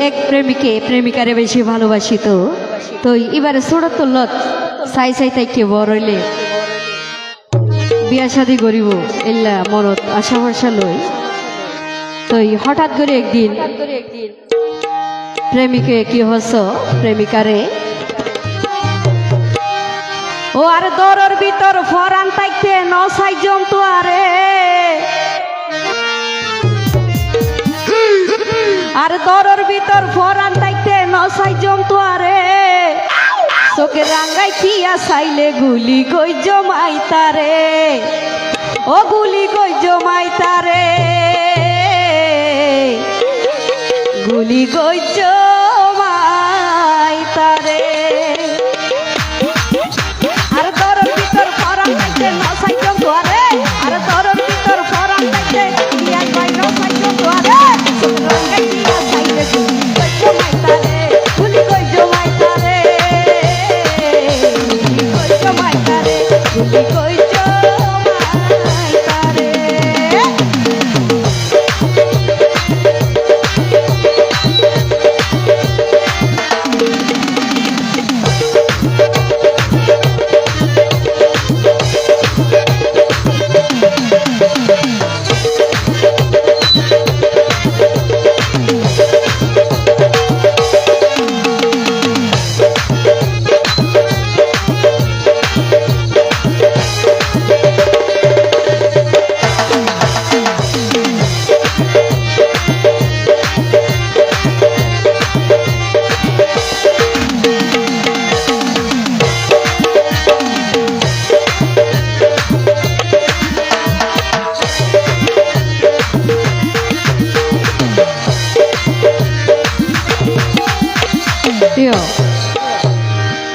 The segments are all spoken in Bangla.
এক প্রেমিকে প্রেমিকারে বেশি ভালোবাসিত। তো এবারে ছোট তুলত চাই চাই তাইকে বড় হইলে বিয়া শাদি করিব এল্লা মনত আশা ভরসা লই। তো হঠাৎ করে একদিন প্রেমিকে কি হস প্রেমিকারে ও আরে দরর ভিতর ফরান তাইতে নসাই জমতো আরে আরে দরর ভিতর ফরান তাইতে নসাই জমতো আরে চোখে রাঙ্গাই খিয়া চাইলে গুলি কই জমাই তারে ও গুলি কই জমাই তারে গুলি কই জমাই তারে আর দরর ভিতর ফরান তাইতে নসাই জমতো আরে আর দরর ভিতর ফরান তাইতে খিয়া চাই নসাই জমতো আরে চোখে রাঙ্গাই খিয়া চাইলে গুলি কই জমাই তারে গুলি কই জমাই তারে গুলি কই জমাই তারে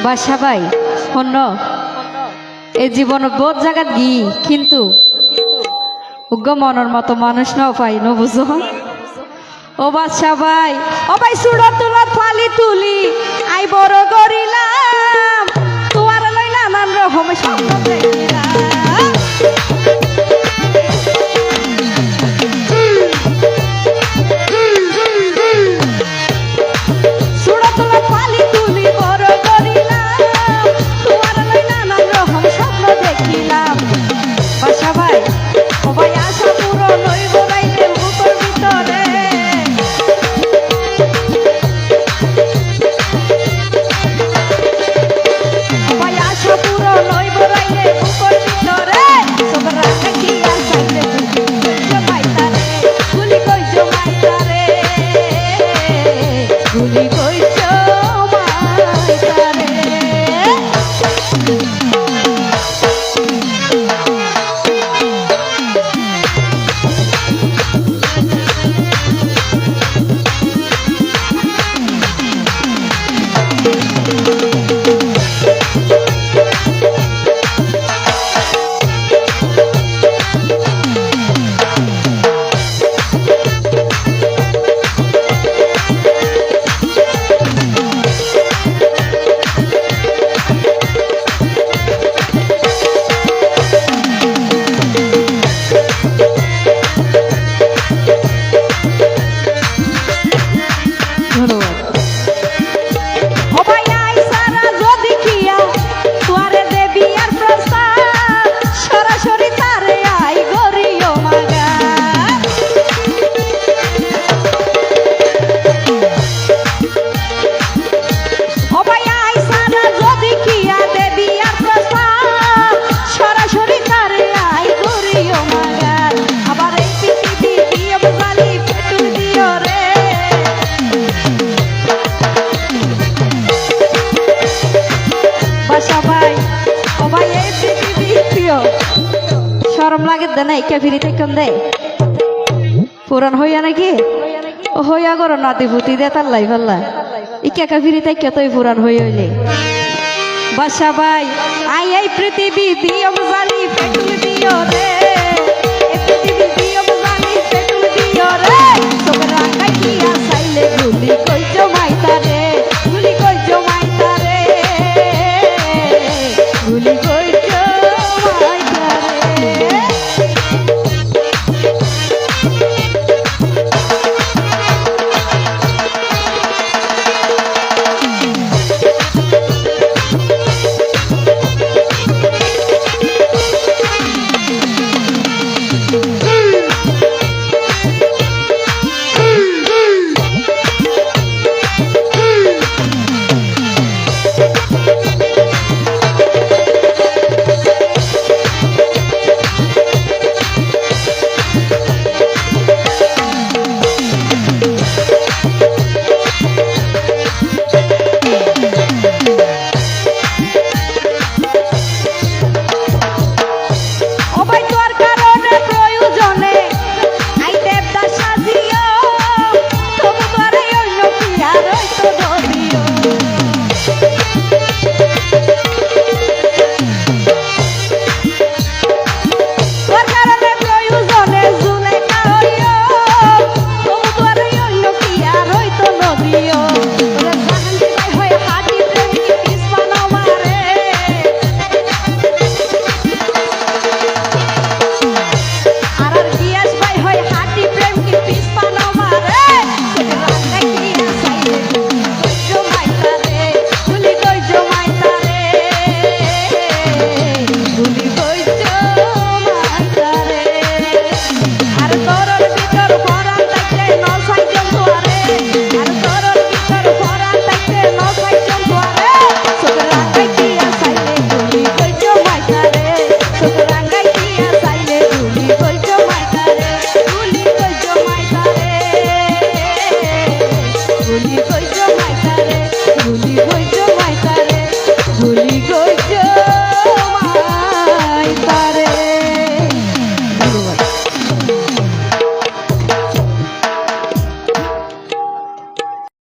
বাসা ভাই শোন এ জীবন বহুত জায়গাত গি কিন্তু উগ্র মনের মতো মানুষ নাও পাই ন বুঝো ও বাদশা ভাই ও ভাই সুড় তুলত ফালি তুলি আই বড় করিলাম তোমার লই নানান রকম স্বপ্ন দেখিলাম শরম লাগে দে না একে ফিরি থাকুন দে পুরান হইয়া নাকি ও হইয়া করো নাতি পুতি দে তার লাই পাল্লা ইকে একা ফিরি থাকি তুই পুরান হই হইলে বাসা ভাই আই এই পৃথিবী দিও জানি পেটুল দিও রে এই পৃথিবী দিও জানি পেটুল দিও রে তোর রাঙ্গাই দিয়া চাইলে গুলি কই জমাই তারে গুলি কই জমাই তারে গুলি কই জমাই তারে রইতো নদীও তোর কারণে প্রয়োজনে জুলেখা হইও তবু তোর হইল কি আর রইতো নদীও ওরে জাহান্তি ভাই হয়ে হাঁটি প্রেমিক পিছপানো মারে আর গিয়াস ভাই হয়ে হাঁটি প্রেমিক পিছপানো মারে রাতে কি সাইরে কইজো মাইতারে গুলি কইজো মাইতারে গুলি কইজো মাইতারে আর তোরর ভিতর ভরান থাকতে নসাই জন্তুয়ারে আর তোরর ভিতর ভরান থাকতে নসাই জন্তুয়ারে সুতরাঙ্গাই দিয়া সাইলে গুলি কইজো মাইতারে সুতরাঙ্গাই দিয়া সাইলে গুলি কইজো মাইতারে গুলি কইজো মাইতারে গুলি